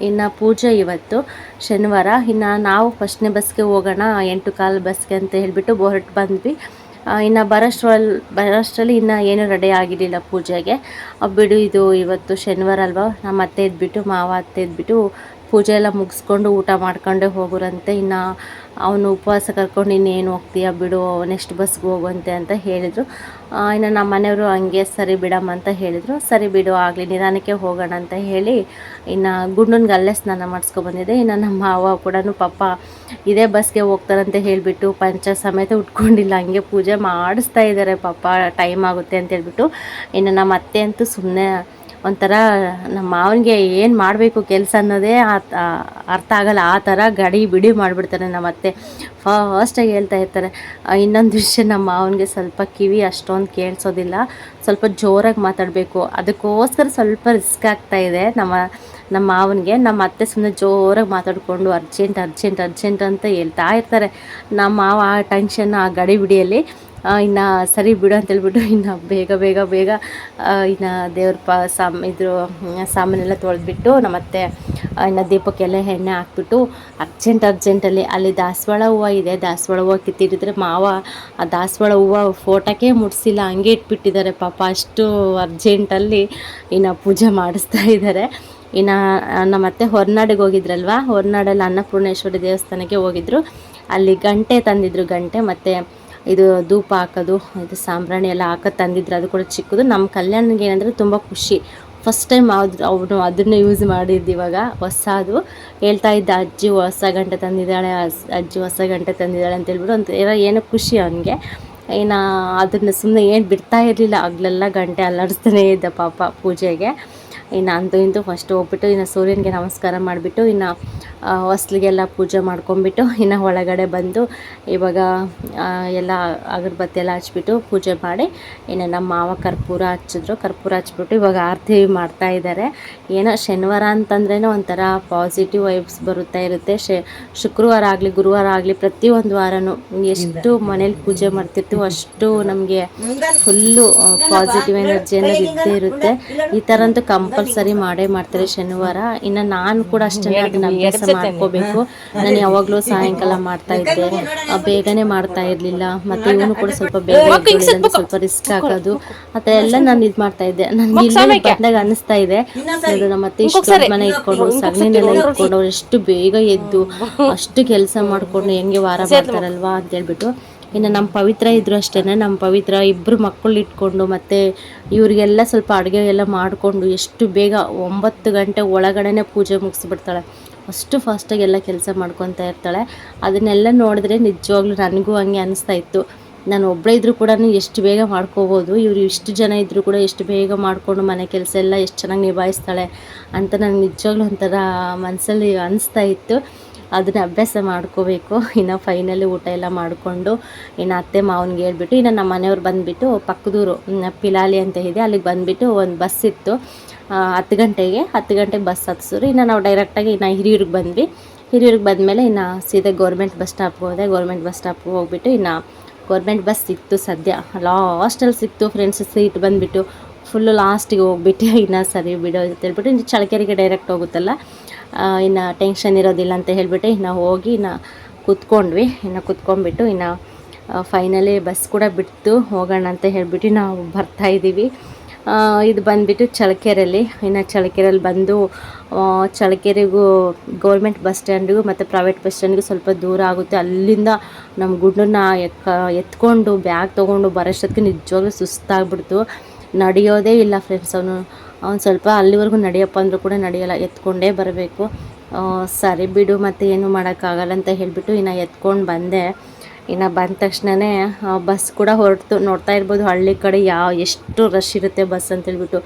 ಇನ್ನು ಪೂಜೆ ಇವತ್ತು ಶನಿವಾರ. ಇನ್ನು ನಾವು ಫಸ್ಟ್ನೇ ಬಸ್ಗೆ ಹೋಗೋಣ 8:15 ಬಸ್ಗೆ ಅಂತ ಹೇಳಿಬಿಟ್ಟು ಹೊರಟು ಬಂದ್ವಿ. ಇನ್ನು ಬರೋಷ್ಟರಲ್ಲಿ ಇನ್ನು ಏನೂ ರೆಡಿ ಆಗಿರಲಿಲ್ಲ ಪೂಜೆಗೆ. ಬಿಡು ಇದು ಇವತ್ತು ಶನಿವಾರ ಅಲ್ವಾ, ನಮ್ಮ ಅತ್ತೆ ಇದ್ಬಿಟ್ಟು ಮಾವ ಅತ್ತೆ ಇದ್ಬಿಟ್ಟು ಪೂಜೆ ಎಲ್ಲ ಮುಗಿಸ್ಕೊಂಡು ಊಟ ಮಾಡ್ಕೊಂಡೇ ಹೋಗೋರಂತೆ. ಇನ್ನು ಅವನು ಉಪವಾಸ ಕರ್ಕೊಂಡು ಇನ್ನೇನು ಹೋಗ್ತೀಯ ಬಿಡು, ನೆಕ್ಸ್ಟ್ ಬಸ್ಗೆ ಹೋಗುವಂತೆ ಅಂತ ಹೇಳಿದರು. ಇನ್ನು ನಮ್ಮ ಮನೆಯವರು ಹಂಗೆ ಸರಿ ಬಿಡಮ್ಮ ಅಂತ ಹೇಳಿದರು. ಸರಿ ಬಿಡು ಆಗಲಿ ನಿಧಾನಕ್ಕೆ ಹೋಗೋಣ ಅಂತ ಹೇಳಿ ಇನ್ನು ಗುಂಡನ್ಗೆ ಅಲ್ಲೇ ಸ್ನಾನ ಮಾಡಿಸ್ಕೊಬಂದಿದ್ದೆ. ಇನ್ನು ನಮ್ಮ ಮಾವ ಕೂಡ ಪಾಪ ಇದೇ ಬಸ್ಗೆ ಹೋಗ್ತಾರಂತ ಹೇಳಿಬಿಟ್ಟು ಪಂಚ ಸಮೇತ ಉಟ್ಕೊಂಡಿಲ್ಲ, ಹಂಗೆ ಪೂಜೆ ಮಾಡಿಸ್ತಾ ಇದ್ದಾರೆ ಪಾಪ, ಟೈಮ್ ಆಗುತ್ತೆ ಅಂತ ಹೇಳ್ಬಿಟ್ಟು. ಇನ್ನು ನಮ್ಮ ಅತ್ತೆ ಅಂತೂ ಸುಮ್ಮನೆ ಒಂಥರ ನಮ್ಮ ಮಾವನಿಗೆ ಏನು ಮಾಡಬೇಕು ಕೆಲಸ ಅನ್ನೋದೇ ಅರ್ಥ ಆಗಲ್ಲ, ಆ ಥರ ಗಡಿ ಬಿಡಿ ಮಾಡಿಬಿಡ್ತಾರೆ ನಮ್ಮ ಅತ್ತೆ. ಫಾಸ್ಟಾಗಿ ಹೇಳ್ತಾ ಇರ್ತಾರೆ. ಇನ್ನೊಂದು ವಿಷಯ, ನಮ್ಮ ಮಾವನಿಗೆ ಸ್ವಲ್ಪ ಕಿವಿ ಅಷ್ಟೊಂದು ಕೇಳಿಸೋದಿಲ್ಲ, ಸ್ವಲ್ಪ ಜೋರಾಗಿ ಮಾತಾಡಬೇಕು. ಅದಕ್ಕೋಸ್ಕರ ಸ್ವಲ್ಪ ರಿಸ್ಕ್ ಆಗ್ತಾಯಿದೆ ನಮ್ಮ ಮಾವನಿಗೆ. ನಮ್ಮ ಅತ್ತೆ ಸುಮ್ಮನೆ ಜೋರಾಗಿ ಮಾತಾಡಿಕೊಂಡು ಅರ್ಜೆಂಟ್ ಅಂತ ಹೇಳ್ತಾ ಇರ್ತಾರೆ. ನಮ್ಮ ಮಾವ ಆ ಟೆನ್ಷನ್, ಆ ಗಡಿ ಬಿಡಿಯಲ್ಲಿ ಇನ್ನು ಸರಿ ಬಿಡು ಅಂತೇಳ್ಬಿಟ್ಟು ಇನ್ನು ಬೇಗ ಇನ್ನು ದೇವ್ರ ಸಾಮಾನೆಲ್ಲ ತೊಳೆದ್ಬಿಟ್ಟು ನಮ್ಮತ್ತೆ ಇನ್ನು ದೀಪಕ್ಕೆಲ್ಲ ಎಣ್ಣೆ ಹಾಕ್ಬಿಟ್ಟು ಅರ್ಜೆಂಟಲ್ಲಿ ಅಲ್ಲಿ ದಾಸವಾಳ ಹೂವು ಇದೆ, ದಾಸವಾಳ ಹೂವು ಕಿತ್ತಿಡಿದ್ರೆ ಮಾವ ಆ ದಾಸವಾಳ ಹೂವು ಫೋಟೋಕ್ಕೆ ಮುಟ್ಸಿಲ್ಲ, ಹಂಗೆ ಇಟ್ಬಿಟ್ಟಿದ್ದಾರೆ ಪಾಪ. ಅಷ್ಟು ಅರ್ಜೆಂಟಲ್ಲಿ ಇನ್ನು ಪೂಜೆ ಮಾಡಿಸ್ತಾ ಇದ್ದಾರೆ. ಇನ್ನು ನಮ್ಮತ್ತೆ ಹೊರನಾಡಿಗೆ ಹೋಗಿದ್ರಲ್ವ, ಹೊರನಾಡಲ್ಲಿ ಅನ್ನಪೂರ್ಣೇಶ್ವರಿ ದೇವಸ್ಥಾನಕ್ಕೆ ಹೋಗಿದ್ರು. ಅಲ್ಲಿ ಗಂಟೆ ತಂದಿದ್ರು, ಗಂಟೆ ಮತ್ತು ಇದು ಧೂಪ ಹಾಕೋದು, ಇದು ಸಾಂಬ್ರಾಣಿ ಎಲ್ಲ ಹಾಕೋದು ತಂದಿದ್ರು. ಅದು ಕೂಡ ಚಿಕ್ಕದು. ನಮ್ಮ ಕಲ್ಯಾಣಿಗೆ ಏನಂದರೆ ತುಂಬ ಖುಷಿ, ಫಸ್ಟ್ ಟೈಮ್ ಅವನು ಅದನ್ನು ಯೂಸ್ ಮಾಡಿದ್ದು. ಇವಾಗ ಹೊಸದು ಹೇಳ್ತಾ ಇದ್ದ, ಅಜ್ಜಿ ಹೊಸ ಗಂಟೆ ತಂದಿದ್ದಾಳೆ ಅಂತ ಹೇಳ್ಬಿಟ್ಟು ಒಂಥರ ಏನೋ ಖುಷಿ ಅವನಿಗೆ. ಇನ್ನು ಅದನ್ನು ಸುಮ್ಮನೆ ಏನು ಬಿಡ್ತಾ ಇರಲಿಲ್ಲ, ಆಗಲೆಲ್ಲ ಗಂಟೆ ಅಲ್ಲಾಡಿಸ್ತಾನೇ ಇದ್ದ ಪಾಪ ಪೂಜೆಗೆ. ಇನ್ನು ಇಂತೂ ಫಸ್ಟ್ ಹೋಗ್ಬಿಟ್ಟು ಇನ್ನು ಸೂರ್ಯನಿಗೆ ನಮಸ್ಕಾರ ಮಾಡಿಬಿಟ್ಟು ಇನ್ನು ಹೊಸ್ಲಿಗೆಲ್ಲ ಪೂಜೆ ಮಾಡ್ಕೊಂಬಿಟ್ಟು ಇನ್ನು ಒಳಗಡೆ ಬಂದು ಇವಾಗ ಎಲ್ಲ ಅಗರಬತ್ತಿ ಎಲ್ಲ ಹಚ್ಬಿಟ್ಟು ಪೂಜೆ ಮಾಡಿ ಇನ್ನು ನಮ್ಮ ಮಾವ ಕರ್ಪೂರ ಹಚ್ಬಿಟ್ಟು ಇವಾಗ ಆರತಿ ಮಾಡ್ತಾ ಇದ್ದಾರೆ. ಏನೋ ಶನಿವಾರ ಅಂತಂದ್ರೇ ಒಂಥರ ಪಾಸಿಟಿವ್ ವೈಬ್ಸ್ ಬರುತ್ತಾ ಇರುತ್ತೆ. ಶುಕ್ರವಾರ ಆಗಲಿ ಗುರುವಾರ ಆಗಲಿ ಪ್ರತಿಯೊಂದು ವಾರನೂ ಎಷ್ಟು ಮನೇಲಿ ಪೂಜೆ ಮಾಡ್ತಿರ್ತೀವೋ ಅಷ್ಟು ನಮಗೆ ಫುಲ್ಲು ಪಾಸಿಟಿವ್ ಎನರ್ಜಿ ಅನ್ನೋದು ಇದ್ದೇ ಇರುತ್ತೆ. ಈ ಥರ ಅಂತೂ ಕಂಪಲ್ಸರಿ ಮಾಡೇ ಮಾಡ್ತಾರೆ ಶನಿವಾರ. ಇನ್ನು ನಾನು ಕೂಡ ಅಷ್ಟೇ ಅದನ್ನ ಅಭ್ಯಾಸ ಮಾಡ್ಕೋಬೇಕು. ನಾನು ಯಾವಾಗಲೂ ಸಾಯಂಕಾಲ ಮಾಡ್ತಾ ಇದ್ದೆ, ಬೇಗನೆ ಮಾಡ್ತಾ ಇರಲಿಲ್ಲ. ಮತ್ತು ಇವನು ಕೂಡ ಸ್ವಲ್ಪ ಬೇಗ ಸ್ವಲ್ಪ ರಿಸ್ಕ್ ಆಗೋದು ಆ ಥರ ಎಲ್ಲ ನಾನು ಇದು ಮಾಡ್ತಾ ಇದ್ದೆ. ನನಗೆ ಇಲ್ಲಿ ಬಂದಾಗ ಅನ್ನಿಸ್ತಾ ಇದೆ, ನಮ್ಮತ್ತೆ ಇಷ್ಟು ಮನೆ ಇಟ್ಕೊಂಡು ಸಗಣಿನೆಲ್ಲ ಇಟ್ಕೊಂಡು ಅವ್ರು ಎಷ್ಟು ಬೇಗ ಎದ್ದು ಅಷ್ಟು ಕೆಲಸ ಮಾಡಿಕೊಂಡು ಹೆಂಗೆ ವಾರ ಮಾಡ್ತಾರಲ್ವಾ ಅಂತ ಹೇಳ್ಬಿಟ್ಟು. ಇನ್ನು ನಮ್ಮ ಪವಿತ್ರ ಇದ್ದರು ಅಷ್ಟೇ, ನಮ್ಮ ಪವಿತ್ರ ಇಬ್ಬರು ಮಕ್ಕಳು ಇಟ್ಕೊಂಡು ಮತ್ತು ಇವರಿಗೆಲ್ಲ ಸ್ವಲ್ಪ ಅಡುಗೆ ಎಲ್ಲ ಮಾಡಿಕೊಂಡು ಎಷ್ಟು ಬೇಗ 9 ಗಂಟೆ ಒಳಗಡೆ ಪೂಜೆ ಮುಗಿಸ್ಬಿಡ್ತಾಳೆ. ಅಷ್ಟು ಫಾಸ್ಟಾಗಿ ಎಲ್ಲ ಕೆಲಸ ಮಾಡ್ಕೊತಾ ಇರ್ತಾಳೆ. ಅದನ್ನೆಲ್ಲ ನೋಡಿದ್ರೆ ನಿಜವಾಗ್ಲೂ ನನಗೂ ಹಂಗೆ ಅನಿಸ್ತಾ ಇತ್ತು, ನಾನು ಒಬ್ಬಳೇ ಇದ್ದರೂ ಕೂಡ ಎಷ್ಟು ಬೇಗ ಮಾಡ್ಕೋಬೋದು, ಇವರು ಇಷ್ಟು ಜನ ಇದ್ದರೂ ಕೂಡ ಎಷ್ಟು ಬೇಗ ಮಾಡಿಕೊಂಡು ಮನೆ ಕೆಲಸ ಎಲ್ಲ ಎಷ್ಟು ಚೆನ್ನಾಗಿ ನಿಭಾಯಿಸ್ತಾಳೆ ಅಂತ ನನಗೆ ನಿಜವಾಗ್ಲೂ ಒಂಥರ ಮನಸ್ಸಲ್ಲಿ ಅನಿಸ್ತಾ ಇತ್ತು. ಅದನ್ನ ಅಭ್ಯಾಸ ಮಾಡ್ಕೋಬೇಕು. ಇನ್ನು ಫೈನಲಿ ಊಟ ಎಲ್ಲ ಮಾಡಿಕೊಂಡು ಇನ್ನು ಅತ್ತೆ ಮಾವನಿಗೆ ಹೇಳ್ಬಿಟ್ಟು ಇನ್ನು ನಮ್ಮ ಮನೆಯವ್ರು ಬಂದುಬಿಟ್ಟು ಪಕ್ಕದೂರು ಪಿಲಾಲಿ ಅಂತ ಇದೆ, ಅಲ್ಲಿಗೆ ಬಂದುಬಿಟ್ಟು ಒಂದು ಬಸ್ ಇತ್ತು 10 ಗಂಟೆಗೆ ಬಸ್ ಹತ್ತಿಸಿದ್ರು. ಇನ್ನು ನಾವು ಡೈರೆಕ್ಟಾಗಿ ಇನ್ನು ಹಿರಿಯೂರಿಗೆ ಬಂದ್ವಿ. ಹಿರಿಯೂರಿಗೆ ಬಂದಮೇಲೆ ಇನ್ನು ಸೀದಾ ಗೌರ್ಮೆಂಟ್ ಬಸ್ ಸ್ಟಾಪ್ಗೆ ಹೋದೆ. ಗೌರ್ಮೆಂಟ್ ಬಸ್ ಸ್ಟಾಪ್ಗೆ ಹೋಗ್ಬಿಟ್ಟು ಇನ್ನು ಗೌರ್ಮೆಂಟ್ ಬಸ್ ಸಿಕ್ತು, ಸದ್ಯ ಲಾಸ್ಟಲ್ಲಿ ಸಿಕ್ತು ಫ್ರೆಂಡ್ಸ್. ಸೀಟ್ ಬಂದುಬಿಟ್ಟು ಫುಲ್ಲು ಲಾಸ್ಟಿಗೆ ಹೋಗ್ಬಿಟ್ಟು ಇನ್ನು ಸರಿ ಬಿಡೋ ಅಂತ ಹೇಳ್ಬಿಟ್ಟು ಇನ್ನು ಚಳ್ಳಕೆರೆಗೆ ಡೈರೆಕ್ಟ್ ಹೋಗುತ್ತಲ್ಲ, ಇನ್ನು ಟೆನ್ಷನ್ ಇರೋದಿಲ್ಲ ಅಂತ ಹೇಳಿಬಿಟ್ಟು ಇನ್ನು ಹೋಗಿ ಇನ್ನು ಕೂತ್ಕೊಂಡ್ವಿ. ಇನ್ನು ಕೂತ್ಕೊಂಡ್ಬಿಟ್ಟು ಇನ್ನು ಫೈನಲಿ ಬಸ್ ಕೂಡ ಬಿಟ್ಟು ಹೋಗೋಣ ಅಂತ ಹೇಳಿಬಿಟ್ಟು ನಾವು ಬರ್ತಾಯಿದ್ದೀವಿ. ಇದು ಬಂದುಬಿಟ್ಟು ಚಳ್ಳಕೆರೆಯಲ್ಲಿ. ಇನ್ನು ಚಳ್ಳಕೆರೆಯಲ್ಲಿ ಬಂದು ಚಳ್ಳಕೆರೆಗೂ ಗೌರ್ಮೆಂಟ್ ಬಸ್ ಸ್ಟ್ಯಾಂಡಿಗೂ ಮತ್ತು ಪ್ರೈವೇಟ್ ಬಸ್ ಸ್ಟ್ಯಾಂಡಿಗೂ ಸ್ವಲ್ಪ ದೂರ ಆಗುತ್ತೆ. ಅಲ್ಲಿಂದ ನಮ್ಮ ಗುಂಡನ್ನ ಎತ್ಕೊಂಡು ಬ್ಯಾಗ್ ತೊಗೊಂಡು ಬರೋಷ್ಟೊತ್ತಿಗೆ ನಿಜವಾಗ್ಲೂ ಸುಸ್ತಾಗ್ಬಿಡ್ತು. ನಡೆಯೋದೇ ಇಲ್ಲ ಫ್ರೆಂಡ್ಸ್. ಅವನು ಸ್ವಲ್ಪ ಅಲ್ಲಿವರೆಗೂ ನಡೆಯಪ್ಪ ಅಂದರೂ ಕೂಡ ನಡೆಯೋಲ್ಲ, ಎತ್ಕೊಂಡೇ ಬರಬೇಕು. ಸರಿ ಬಿಡು ಮತ್ತು ಏನು ಮಾಡೋಕ್ಕಾಗಲ್ಲ ಅಂತ ಹೇಳಿಬಿಟ್ಟು ಇನ್ನು ಎತ್ಕೊಂಡು ಬಂದೆ. ಇನ್ನು ಬಂದ ತಕ್ಷಣವೇ ಬಸ್ ಕೂಡ ಹೊರಟು. ನೋಡ್ತಾ ಇರ್ಬೋದು ಹಳ್ಳಿ ಕಡೆ ಎಷ್ಟು ರಶ್ ಇರುತ್ತೆ ಬಸ್ ಅಂತೇಳ್ಬಿಟ್ಟು.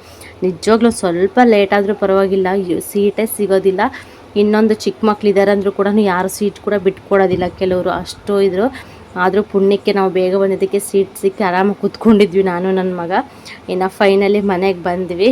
ನಿಜವಾಗ್ಲೂ ಸ್ವಲ್ಪ ಲೇಟ್ ಆದರೂ ಪರವಾಗಿಲ್ಲ, ಸೀಟೇ ಸಿಗೋದಿಲ್ಲ. ಇನ್ನೊಂದು ಚಿಕ್ಕ ಮಕ್ಕಳಿದ್ದಾರೆ ಅಂದರೂ ಕೂಡ ಯಾರು ಸೀಟ್ ಕೂಡ ಬಿಟ್ಕೊಡೋದಿಲ್ಲ ಕೆಲವರು, ಅಷ್ಟು ಇದ್ರು. ಆದರೂ ಪುಣ್ಯಕ್ಕೆ ನಾವು ಬೇಗ ಬಂದಿದ್ದಕ್ಕೆ ಸೀಟ್ ಸಿಕ್ಕಿ ಆರಾಮಾಗಿ ಕೂತ್ಕೊಂಡಿದ್ವಿ ನಾನು ನನ್ನ ಮಗ. ಇನ್ನು ಫೈನಲಿ ಮನೆಗೆ ಬಂದ್ವಿ.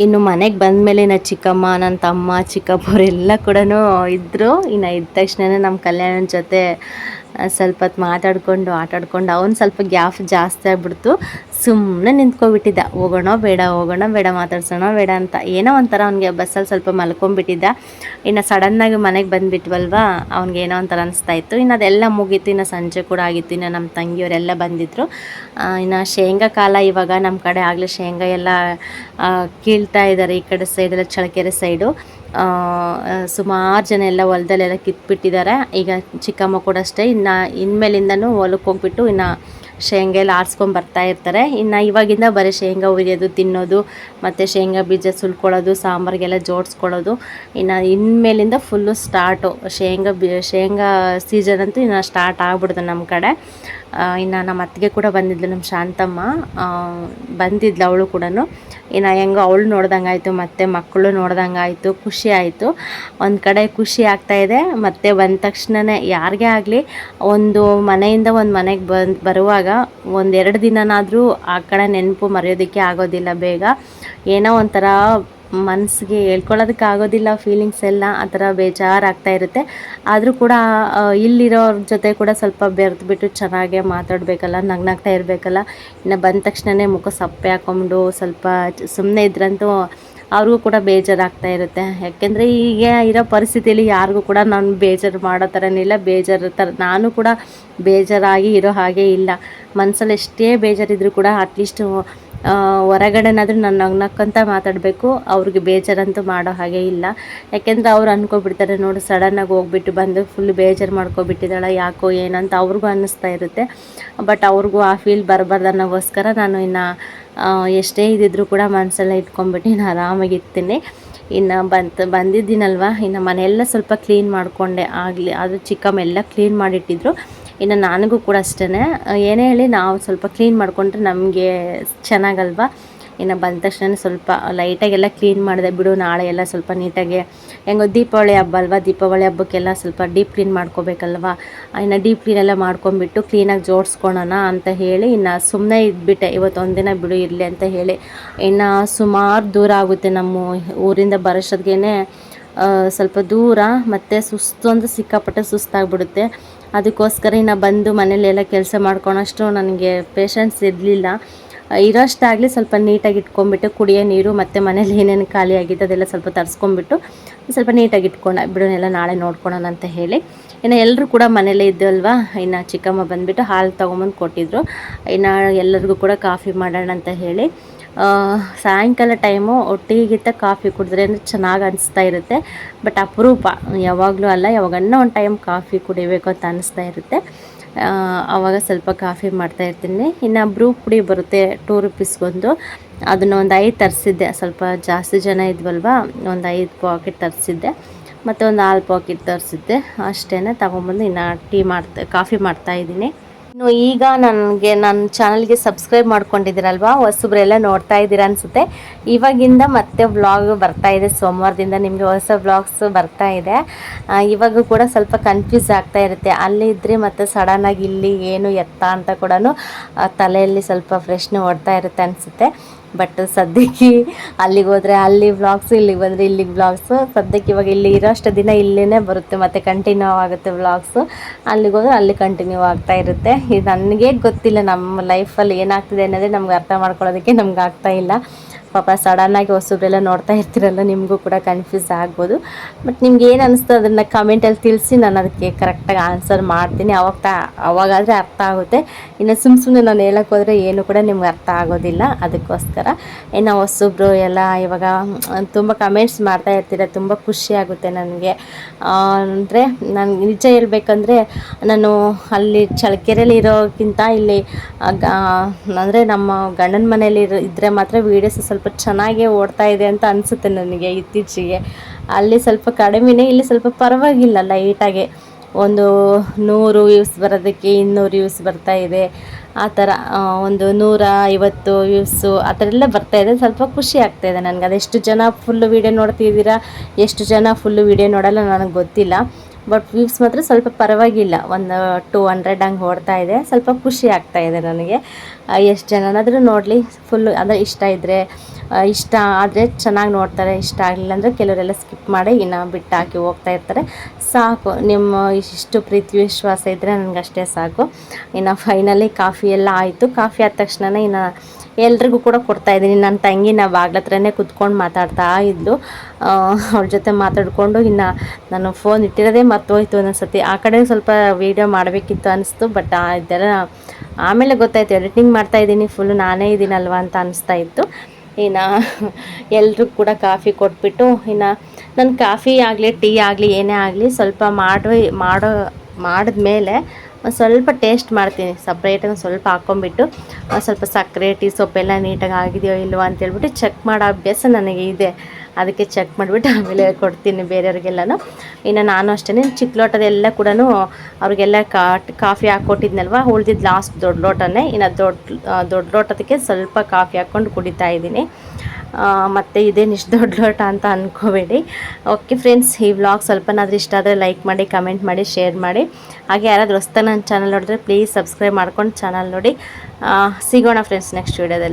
ಇನ್ನು ಮನೆಗೆ ಬಂದಮೇಲೆ ನನ್ನ ಚಿಕ್ಕಮ್ಮ, ನನ್ನ ತಮ್ಮ, ಚಿಕ್ಕಪ್ಪವರೆಲ್ಲ ಕೂಡ ಇದ್ದರು. ಇನ್ನು ಇದ್ದ ತಕ್ಷಣ ನಮ್ಮ ಕಲ್ಯಾಣನ ಜೊತೆ ಸ್ವಲ್ಪ ಹೊತ್ತು ಮಾತಾಡಿಕೊಂಡು ಆಟಾಡ್ಕೊಂಡು ಅವ್ನು ಸ್ವಲ್ಪ ಗ್ಯಾಪ್ ಜಾಸ್ತಿ ಆಗಿಬಿಡ್ತು. ಸುಮ್ಮನೆ ನಿಂತ್ಕೊಬಿಟ್ಟಿದ್ದ, ಹೋಗೋಣ ಬೇಡ ಮಾತಾಡ್ಸೋಣ ಬೇಡ ಅಂತ. ಏನೋ ಒಂಥರ ಅವ್ನಿಗೆ ಬಸ್ಸಲ್ಲಿ ಸ್ವಲ್ಪ ಮಲ್ಕೊಂಡ್ಬಿಟ್ಟಿದ್ದ. ಇನ್ನು ಸಡನ್ನಾಗಿ ಮನೆಗೆ ಬಂದುಬಿಟ್ವಲ್ವ, ಅವ್ನಿಗೆ ಏನೋ ಒಂಥರ ಅನಿಸ್ತಾಯಿತ್ತು. ಇನ್ನು ಅದೆಲ್ಲ ಮುಗೀತು. ಇನ್ನು ಸಂಜೆ ಕೂಡ ಆಗಿತ್ತು. ಇನ್ನು ನಮ್ಮ ತಂಗಿಯವರೆಲ್ಲ ಬಂದಿದ್ದರು. ಇನ್ನು ಶೇಂಗಾ ಕಾಲ ಇವಾಗ ನಮ್ಮ ಕಡೆ ಆಗಲೇ ಶೇಂಗಾ ಎಲ್ಲ ಕೀಳ್ತಾ ಇದ್ದಾರೆ. ಈ ಕಡೆ ಸೈಡೆಲ್ಲ ಚಳ್ಳಕೆರೆ ಸೈಡು ಸುಮಾರು ಜನ ಎಲ್ಲ ಹೊಲದಲ್ಲೆಲ್ಲ ಕಿತ್ಬಿಟ್ಟಿದ್ದಾರೆ. ಈಗ ಚಿಕ್ಕಮ್ಮ ಕೂಡ ಅಷ್ಟೇ. ಇನ್ಮೇಲಿಂದನೂ ಹೊಲಕ್ಕೆ ಹೋಗ್ಬಿಟ್ಟು ಇನ್ನು ಶೇಂಗಾ ಎಲ್ಲ ಆರಿಸ್ಕೊಂಡು ಬರ್ತಾ ಇರ್ತಾರೆ. ಇನ್ನು ಇವಾಗಿಂದ ಬರೀ ಶೇಂಗಾ ಹುರಿಯೋದು, ತಿನ್ನೋದು, ಮತ್ತು ಶೇಂಗಾ ಬೀಜ ಸುಲ್ಕೊಳ್ಳೋದು, ಸಾಂಬಾರಿಗೆಲ್ಲ ಜೋಡಿಸ್ಕೊಳ್ಳೋದು. ಇನ್ನು ಇನ್ಮೇಲಿಂದ ಫುಲ್ಲು ಸ್ಟಾರ್ಟು ಶೇಂಗಾ ಸೀಸನ್ ಅಂತೂ ಇನ್ನು ಸ್ಟಾರ್ಟ್ ಆಗ್ಬಿಡ್ದು ನಮ್ಮ ಕಡೆ. ಇನ್ನು ನಮ್ಮ ಅತ್ತಿಗೆ ಕೂಡ ಬಂದಿದ್ಲು, ನಮ್ಮ ಶಾಂತಮ್ಮ ಬಂದಿದ್ಲು ಅವಳು ಕೂಡ. ಇನ್ನು ಹೆಂಗೋ ಅವಳು ನೋಡ್ದಂಗೆ ಆಯಿತು, ಮತ್ತು ಮಕ್ಕಳು ನೋಡ್ದಂಗೆ ಆಯಿತು, ಖುಷಿ ಆಯಿತು. ಒಂದು ಕಡೆ ಖುಷಿ ಆಗ್ತಾಯಿದೆ. ಮತ್ತು ಬಂದ ತಕ್ಷಣವೇ ಯಾರಿಗೇ ಆಗಲಿ ಒಂದು ಮನೆಯಿಂದ ಒಂದು ಮನೆಗೆ ಬರುವಾಗ ಒಂದೆರಡು ದಿನನಾದರೂ ಆ ಕಡೆ ನೆನಪು ಮರೆಯೋದಕ್ಕೆ ಆಗೋದಿಲ್ಲ ಬೇಗ. ಏನೋ ಒಂಥರ ಮನಸ್ಸಿಗೆ ಹೇಳ್ಕೊಳ್ಳೋದಕ್ಕೆ ಆಗೋದಿಲ್ಲ, ಫೀಲಿಂಗ್ಸ್ ಎಲ್ಲ ಆ ಥರ ಬೇಜಾರಾಗ್ತಾ ಇರುತ್ತೆ. ಆದರೂ ಕೂಡ ಇಲ್ಲಿರೋರ ಜೊತೆ ಕೂಡ ಸ್ವಲ್ಪ ಬೆರೆತುಬಿಟ್ಟು ಚೆನ್ನಾಗೆ ಮಾತಾಡಬೇಕಲ್ಲ, ನಗ್ನಾಗ್ತಾ ಇರಬೇಕಲ್ಲ. ಇನ್ನು ಬಂದ ತಕ್ಷಣವೇ ಮುಖ ಸಪ್ಪೆ ಹಾಕ್ಕೊಂಡು ಸ್ವಲ್ಪ ಸುಮ್ಮನೆ ಇದ್ರಂತೂ ಅವ್ರಿಗೂ ಕೂಡ ಬೇಜಾರಾಗ್ತಾ ಇರುತ್ತೆ. ಯಾಕೆಂದರೆ ಈಗ ಇರೋ ಪರಿಸ್ಥಿತಿಯಲ್ಲಿ ಯಾರಿಗೂ ಕೂಡ ನಾನು ಬೇಜಾರು ಮಾಡೋ ಥರನಿಲ್ಲ, ಬೇಜಾರು ಥರ ನಾನು ಕೂಡ ಬೇಜಾರಾಗಿ ಇರೋ ಹಾಗೆ ಇಲ್ಲ. ಮನಸ್ಸಲ್ಲಿ ಎಷ್ಟೇ ಬೇಜಾರಿದ್ರೂ ಕೂಡ ಅಟ್ಲೀಸ್ಟ್ ಹೊರಗಡೆನಾದರೂ ನಾನು ನಗ್ನಕ್ಕಂತ ಮಾತಾಡಬೇಕು, ಅವ್ರಿಗೆ ಬೇಜಾರಂತೂ ಮಾಡೋ ಹಾಗೆ ಇಲ್ಲ. ಯಾಕೆಂದರೆ ಅವ್ರು ಅಂದ್ಕೊಬಿಡ್ತಾರೆ, ನೋಡಿ ಸಡನ್ನಾಗಿ ಹೋಗ್ಬಿಟ್ಟು ಬಂದು ಫುಲ್ ಬೇಜಾರು ಮಾಡ್ಕೊಬಿಟ್ಟಿದ್ದಾಳೆ ಯಾಕೋ ಏನಂತ ಅವ್ರಿಗೂ ಅನ್ನಿಸ್ತಾ ಇರುತ್ತೆ. ಬಟ್ ಅವ್ರಿಗೂ ಆ ಫೀಲ್ ಬರಬಾರ್ದು ಅನ್ನೋಗೋಸ್ಕರ ನಾನು ಇನ್ನು ಎಷ್ಟೇ ಇದ್ದಿದ್ರೂ ಕೂಡ ಮನಸ್ಸೆಲ್ಲ ಇಟ್ಕೊಂಡ್ಬಿಟ್ಟು ಇನ್ನು ಆರಾಮಾಗಿರ್ತೀನಿ. ಇನ್ನು ಬಂದಿದ್ದೀನಲ್ವ, ಇನ್ನು ಮನೆಯೆಲ್ಲ ಸ್ವಲ್ಪ ಕ್ಲೀನ್ ಮಾಡಿಕೊಂಡೆ ಆಗಲಿ. ಅದು ಚಿಕ್ಕಮ್ಮ ಎಲ್ಲ ಕ್ಲೀನ್ ಮಾಡಿಟ್ಟಿದ್ರು. ಇನ್ನು ನನಗೂ ಕೂಡ ಅಷ್ಟೇ, ಏನೇ ಹೇಳಿ ನಾವು ಸ್ವಲ್ಪ ಕ್ಲೀನ್ ಮಾಡಿಕೊಂಡ್ರೆ ನಮಗೆ ಚೆನ್ನಾಗಲ್ವ. ಇನ್ನು ಬಂದ ತಕ್ಷಣ ಸ್ವಲ್ಪ ಲೈಟಾಗೆಲ್ಲ ಕ್ಲೀನ್ ಮಾಡಿದೆ. ಬಿಡು ನಾಳೆ ಎಲ್ಲ ಸ್ವಲ್ಪ ನೀಟಾಗಿ, ಹೆಂಗೋ ದೀಪಾವಳಿ ಹಬ್ಬ ಅಲ್ವಾ, ದೀಪಾವಳಿ ಹಬ್ಬಕ್ಕೆಲ್ಲ ಸ್ವಲ್ಪ ಡೀಪ್ ಕ್ಲೀನ್ ಮಾಡ್ಕೋಬೇಕಲ್ವ. ಇನ್ನು ಡೀಪ್ ಕ್ಲೀನ್ ಎಲ್ಲ ಮಾಡ್ಕೊಂಬಿಟ್ಟು ಕ್ಲೀನಾಗಿ ಜೋಡಿಸ್ಕೊಳೋಣ ಅಂತ ಹೇಳಿ ಇನ್ನು ಸುಮ್ಮನೆ ಇದ್ಬಿಟ್ಟೆ. ಇವತ್ತು ಒಂದಿನ ಬಿಡು ಇರಲಿ ಅಂತ ಹೇಳಿ. ಇನ್ನು ಸುಮಾರು ದೂರ ಆಗುತ್ತೆ ನಮ್ಮ ಊರಿಂದ ಬರೋಷ್ಟೊತ್ತಿಗೆ, ಸ್ವಲ್ಪ ದೂರ, ಮತ್ತು ಸುಸ್ತು ಅಂದರೆ ಸಿಕ್ಕಾಪಟ್ಟೆ ಸುಸ್ತಾಗ್ಬಿಡುತ್ತೆ. ಅದಕ್ಕೋಸ್ಕರ ಇನ್ನು ಬಂದು ಮನೇಲೆಲ್ಲ ಕೆಲಸ ಮಾಡ್ಕೊಳೋಷ್ಟು ನನಗೆ ಪೇಷನ್ಸ್ ಇರಲಿಲ್ಲ. ಇರೋಷ್ಟಾಗಲಿ ಸ್ವಲ್ಪ ನೀಟಾಗಿ ಇಟ್ಕೊಂಡ್ಬಿಟ್ಟು ಕುಡಿಯೋ ನೀರು ಮತ್ತು ಮನೇಲಿ ಏನೇನು ಖಾಲಿ ಆಗಿತ್ತು ಅದೆಲ್ಲ ಸ್ವಲ್ಪ ತರಿಸ್ಕೊಂಡ್ಬಿಟ್ಟು ಸ್ವಲ್ಪ ನೀಟಾಗಿ ಇಟ್ಕೊಂಡೆ. ಬಿಡೋನೆಲ್ಲ ನಾಳೆ ನೋಡ್ಕೊಳೋಣ ಅಂತ ಹೇಳಿ ಇನ್ನು ಎಲ್ಲರೂ ಕೂಡ ಮನೇಲೇ ಇದ್ದಲ್ವಾ, ಇನ್ನು ಚಿಕ್ಕಮ್ಮ ಬಂದುಬಿಟ್ಟು ಹಾಲು ತೊಗೊಂಬಂದು ಕೊಟ್ಟಿದ್ರು. ಇನ್ನು ಎಲ್ಲರಿಗೂ ಕೂಡ ಕಾಫಿ ಮಾಡೋಣ ಅಂತ ಹೇಳಿ ಸಾಯಂಕಾಲ ಟೈಮು ಒಟ್ಟಿಗಿಂತ ಕಾಫಿ ಕುಡಿದ್ರೆ ಚೆನ್ನಾಗಿ ಅನಿಸ್ತಾ ಇರುತ್ತೆ. ಬಟ್ ಅಪರೂಪ, ಯಾವಾಗಲೂ ಅಲ್ಲ, ಯಾವಾಗನ್ನ ಒಂದು ಟೈಮ್ ಕಾಫಿ ಕುಡಿಬೇಕು ಅಂತ ಅನಿಸ್ತಾ ಇರುತ್ತೆ. ಆವಾಗ ಸ್ವಲ್ಪ ಕಾಫಿ ಮಾಡ್ತಾಯಿರ್ತೀನಿ. ಇನ್ನು ಬ್ರೂ ಪುಡಿ ಬರುತ್ತೆ 2 ರೂಪೀಸ್ಗೊಂದು, ಅದನ್ನು ಒಂದು 5 ತರಿಸಿದ್ದೆ. ಸ್ವಲ್ಪ ಜಾಸ್ತಿ ಜನ ಇದ್ವಲ್ವ, ಒಂದು 5 ಪಾಕೆಟ್ ತರಿಸಿದ್ದೆ. ಮತ್ತು ಒಂದು ಹಾಲು ಪಾಕೆಟ್ ತರಿಸಿದ್ದೆ. ಅಷ್ಟೇ ತಗೊಂಬಂದು ಇನ್ನು ಕಾಫಿ ಮಾಡ್ತಾಯಿದ್ದೀನಿ. ಇನ್ನು ಈಗ ನನ್ನ ಚಾನಲ್ಗೆ ಸಬ್ಸ್ಕ್ರೈಬ್ ಮಾಡ್ಕೊಂಡಿದ್ದೀರಲ್ವ, ಹೊಸಬ್ರೆಲ್ಲ ನೋಡ್ತಾ ಇದ್ದೀರಾ ಅನಿಸುತ್ತೆ. ಇವಾಗಿಂದ ಮತ್ತೆ ವ್ಲಾಗ್ ಬರ್ತಾ ಇದೆ, ಸೋಮವಾರದಿಂದ ನಿಮಗೆ ಹೊಸ ವ್ಲಾಗ್ಸ್ ಬರ್ತಾ ಇದೆ. ಇವಾಗ ಕೂಡ ಸ್ವಲ್ಪ ಕನ್ಫ್ಯೂಸ್ ಆಗ್ತಾ ಇರುತ್ತೆ, ಅಲ್ಲಿ ಇದ್ದರೆ ಮತ್ತು ಸಡನ್ನಾಗಿ ಇಲ್ಲಿ ಏನು ಎತ್ತ ಅಂತ ಕೂಡ ತಲೆಯಲ್ಲಿ ಸ್ವಲ್ಪ ಪ್ರಶ್ನೆ ಓಡ್ತಾ ಇರುತ್ತೆ ಅನಿಸುತ್ತೆ. ಬಟ್ ಸದ್ಯಕ್ಕೆ ಅಲ್ಲಿಗೆ ಹೋದರೆ ಅಲ್ಲಿ ವ್ಲಾಗ್ಸು, ಇಲ್ಲಿಗೆ ಬಂದರೆ ಇಲ್ಲಿಗೆ ವ್ಲಾಗ್ಸು. ಸದ್ಯಕ್ಕೆ ಇವಾಗ ಇಲ್ಲಿ ಇರೋಷ್ಟು ದಿನ ಇಲ್ಲೇ ಬರುತ್ತೆ, ಮತ್ತು ಕಂಟಿನ್ಯೂ ಆಗುತ್ತೆ ವ್ಲಾಗ್ಸು. ಅಲ್ಲಿಗೆ ಹೋದರೆ ಅಲ್ಲಿ ಕಂಟಿನ್ಯೂ ಆಗ್ತಾ ಇರುತ್ತೆ. ಇದು ನನಗೇ ಗೊತ್ತಿಲ್ಲ ನಮ್ಮ ಲೈಫಲ್ಲಿ ಏನಾಗ್ತಿದೆ ಅನ್ನೋದೇ ನಮ್ಗೆ ಅರ್ಥ ಮಾಡ್ಕೊಳ್ಳೋದಕ್ಕೆ ನಮ್ಗೆ ಆಗ್ತಾ ಇಲ್ಲ. ಪಾಪ ಸಡನ್ನಾಗಿ ಹೊಸಬ್ರೆಲ್ಲ ನೋಡ್ತಾ ಇರ್ತೀರಲ್ಲ, ನಿಮಗೂ ಕೂಡ ಕನ್ಫ್ಯೂಸ್ ಆಗ್ಬೋದು. ಬಟ್ ನಿಮ್ಗೆ ಏನು ಅನಿಸ್ತೋ ಅದನ್ನು ಕಮೆಂಟಲ್ಲಿ ತಿಳಿಸಿ, ನಾನು ಅದಕ್ಕೆ ಕರೆಕ್ಟಾಗಿ ಆನ್ಸರ್ ಮಾಡ್ತೀನಿ. ಅವಾಗಾದರೆ ಅರ್ಥ ಆಗುತ್ತೆ. ಇನ್ನು ಸುಮ್ಮನೆ ನಾನು ಹೇಳೋಕ್ಕೆ ಹೋದರೆ ಏನು ಕೂಡ ನಿಮ್ಗೆ ಅರ್ಥ ಆಗೋದಿಲ್ಲ. ಅದಕ್ಕೋಸ್ಕರ ಇನ್ನು ಹೊಸಬ್ರು ಎಲ್ಲ ಇವಾಗ ತುಂಬ ಕಮೆಂಟ್ಸ್ ಮಾಡ್ತಾ ಇರ್ತೀರ, ತುಂಬ ಖುಷಿ ಆಗುತ್ತೆ ನನಗೆ. ಅಂದರೆ ನಾನು ನಿಜ ಹೇಳ್ಬೇಕಂದ್ರೆ, ನಾನು ಅಲ್ಲಿ ಚಳ್ಳಕೆರೆಯಲ್ಲಿ ಇರೋಕ್ಕಿಂತ ಇಲ್ಲಿ ಅಂದರೆ ನಮ್ಮ ಗಂಡನ ಮನೇಲಿ ಇದ್ದರೆ ಮಾತ್ರ ವೀಡಿಯೋಸ್ ಸ್ವಲ್ಪ ಚೆನ್ನಾಗೇ ಓಡ್ತಾ ಇದೆ ಅಂತ ಅನಿಸುತ್ತೆ ನನಗೆ ಇತ್ತೀಚೆಗೆ. ಅಲ್ಲಿ ಸ್ವಲ್ಪ ಕಡಿಮೆನೇ, ಇಲ್ಲಿ ಸ್ವಲ್ಪ ಪರವಾಗಿಲ್ಲ, ಲೈಟಾಗೆ ಒಂದು 100 ವ್ಯೂಸ್ ಬರೋದಕ್ಕೆ 200 ವ್ಯೂಸ್ ಬರ್ತಾ ಇದೆ. ಆ ಥರ ಒಂದು 150 ವ್ಯೂಸು ಆ ಥರ ಎಲ್ಲ ಬರ್ತಾಯಿದೆ. ಸ್ವಲ್ಪ ಖುಷಿ ಆಗ್ತಾಯಿದೆ ನನಗೆ. ಅದೆಷ್ಟು ಜನ ಫುಲ್ಲು ವೀಡಿಯೋ ನೋಡ್ತಿದ್ದೀರಾ, ಎಷ್ಟು ಜನ ಫುಲ್ಲು ವೀಡಿಯೋ ನೋಡಲ್ಲ ನನಗೆ ಗೊತ್ತಿಲ್ಲ. ಬಟ್ ವ್ಯೂಸ್ ಮಾತ್ರ ಸ್ವಲ್ಪ ಪರವಾಗಿಲ್ಲ, ಒಂದು 200 ಹಂಗೆ ಓಡ್ತಾ ಇದೆ. ಸ್ವಲ್ಪ ಖುಷಿ ಆಗ್ತಾಯಿದೆ ನನಗೆ. ಎಷ್ಟು ಜನನಾದರೂ ನೋಡಲಿ, ಫುಲ್ಲು ಅಂದರೆ ಇಷ್ಟ ಆದರೆ ಚೆನ್ನಾಗಿ ನೋಡ್ತಾರೆ, ಇಷ್ಟ ಆಗಲಿಲ್ಲ ಅಂದರೆ ಕೆಲವರೆಲ್ಲ ಸ್ಕಿಪ್ ಮಾಡಿ ಇನ್ನು ಬಿಟ್ಟು ಹಾಕಿ ಹೋಗ್ತಾ ಇರ್ತಾರೆ. ಸಾಕು, ನಿಮ್ಮ ಇಷ್ಟು ಪ್ರೀತಿ ವಿಶ್ವಾಸ ಇದ್ದರೆ ನನಗಷ್ಟೇ ಸಾಕು. ಇನ್ನು ಫೈನಲಿ ಕಾಫಿ ಎಲ್ಲ ಆಯಿತು. ಕಾಫಿ ಆದ ತಕ್ಷಣ ಇನ್ನು ಎಲ್ರಿಗೂ ಕೂಡ ಕೊಡ್ತಾಯಿದ್ದೀನಿ. ನನ್ನ ತಂಗಿ ನಾವು ಬಾಗ್ಲ ಹತ್ರನೇ ಕುತ್ಕೊಂಡು ಮಾತಾಡ್ತಾ ಇದ್ಲು. ಅವ್ಳ ಜೊತೆ ಮಾತಾಡಿಕೊಂಡು ಇನ್ನು ನಾನು ಫೋನ್ ಇಟ್ಟಿರೋದೇ ಮರ್ತೋಯ್ತು ಒಂದೊಂದ್ಸತಿ. ಆ ಕಡೆ ಸ್ವಲ್ಪ ವೀಡಿಯೋ ಮಾಡಬೇಕಿತ್ತು ಅನಿಸ್ತು. ಬಟ್ ಇದೆಲ್ಲ ಆಮೇಲೆ ಗೊತ್ತಾಯ್ತು, ಎಡಿಟಿಂಗ್ ಮಾಡ್ತಾಯಿದ್ದೀನಿ, ಫುಲ್ಲು ನಾನೇ ಇದ್ದೀನಲ್ವ ಅಂತ ಅನಿಸ್ತಾ ಇತ್ತು. ಇನ್ನು ಎಲ್ರಿಗೂ ಕೂಡ ಕಾಫಿ ಕೊಟ್ಬಿಟ್ಟು ಇನ್ನು ನಾನು ಕಾಫಿ ಆಗಲಿ ಟೀ ಆಗಲಿ ಏನೇ ಆಗಲಿ ಸ್ವಲ್ಪ ಮಾಡಿದ್ಮೇಲೆ ಒಂದು ಸ್ವಲ್ಪ ಟೇಸ್ಟ್ ಮಾಡ್ತೀನಿ. ಸಪ್ರೇಟಾಗಿ ಸ್ವಲ್ಪ ಹಾಕ್ಕೊಂಬಿಟ್ಟು ಸ್ವಲ್ಪ ಸಕ್ಕರೆ ಟೀ ಸೊಪ್ಪೆಲ್ಲ ನೀಟಾಗಿ ಆಗಿದೆಯೋ ಇಲ್ವೋ ಅಂತೇಳ್ಬಿಟ್ಟು ಚೆಕ್ ಮಾಡೋ ಅಭ್ಯಾಸ ನನಗೆ ಇದೆ. ಅದಕ್ಕೆ ಚೆಕ್ ಮಾಡಿಬಿಟ್ಟು ಆಮೇಲೆ ಕೊಡ್ತೀನಿ ಬೇರೆಯವ್ರಿಗೆಲ್ಲನೂ. ಇನ್ನು ನಾನು ಅಷ್ಟೇ ಚಿಕ್ಕ ಲೋಟದೆಲ್ಲ ಕೂಡ ಅವ್ರಿಗೆಲ್ಲ ಕಾಫಿ ಹಾಕ್ಕೊಟ್ಟಿದ್ನಲ್ವ, ಉಳ್ದಿದ್ದು ಲಾಸ್ಟ್ ದೊಡ್ಡ ಲೋಟನೇ. ಇನ್ನು ದೊಡ್ಡ ಲೋಟದಕ್ಕೆ ಸ್ವಲ್ಪ ಕಾಫಿ ಹಾಕ್ಕೊಂಡು ಕುಡಿತಾ ಇದ್ದೀನಿ. ಮತ್ತು ಇದೇನಿಷ್ಟು ದೊಡ್ಡ ಲೋಟ ಅಂತ ಅಂದ್ಕೋಬೇಡಿ. ಓಕೆ ಫ್ರೆಂಡ್ಸ್, ಈ ವ್ಲಾಗ್ ಸ್ವಲ್ಪನಾದರೂ ಇಷ್ಟ ಆದರೆ ಲೈಕ್ ಮಾಡಿ, ಕಮೆಂಟ್ ಮಾಡಿ, ಶೇರ್ ಮಾಡಿ. ಹಾಗೆ ಯಾರಾದರೂ ಹೊಸ್ದಾಗಿ ನನ್ನ ಚಾನಲ್ ನೋಡಿದ್ರೆ ಪ್ಲೀಸ್ ಸಬ್ಸ್ಕ್ರೈಬ್ ಮಾಡ್ಕೊಂಡು ಚಾನಲ್ ನೋಡಿ. ಸಿಗೋಣ ಫ್ರೆಂಡ್ಸ್ ನೆಕ್ಸ್ಟ್ ವೀಡಿಯೋದಲ್ಲಿ.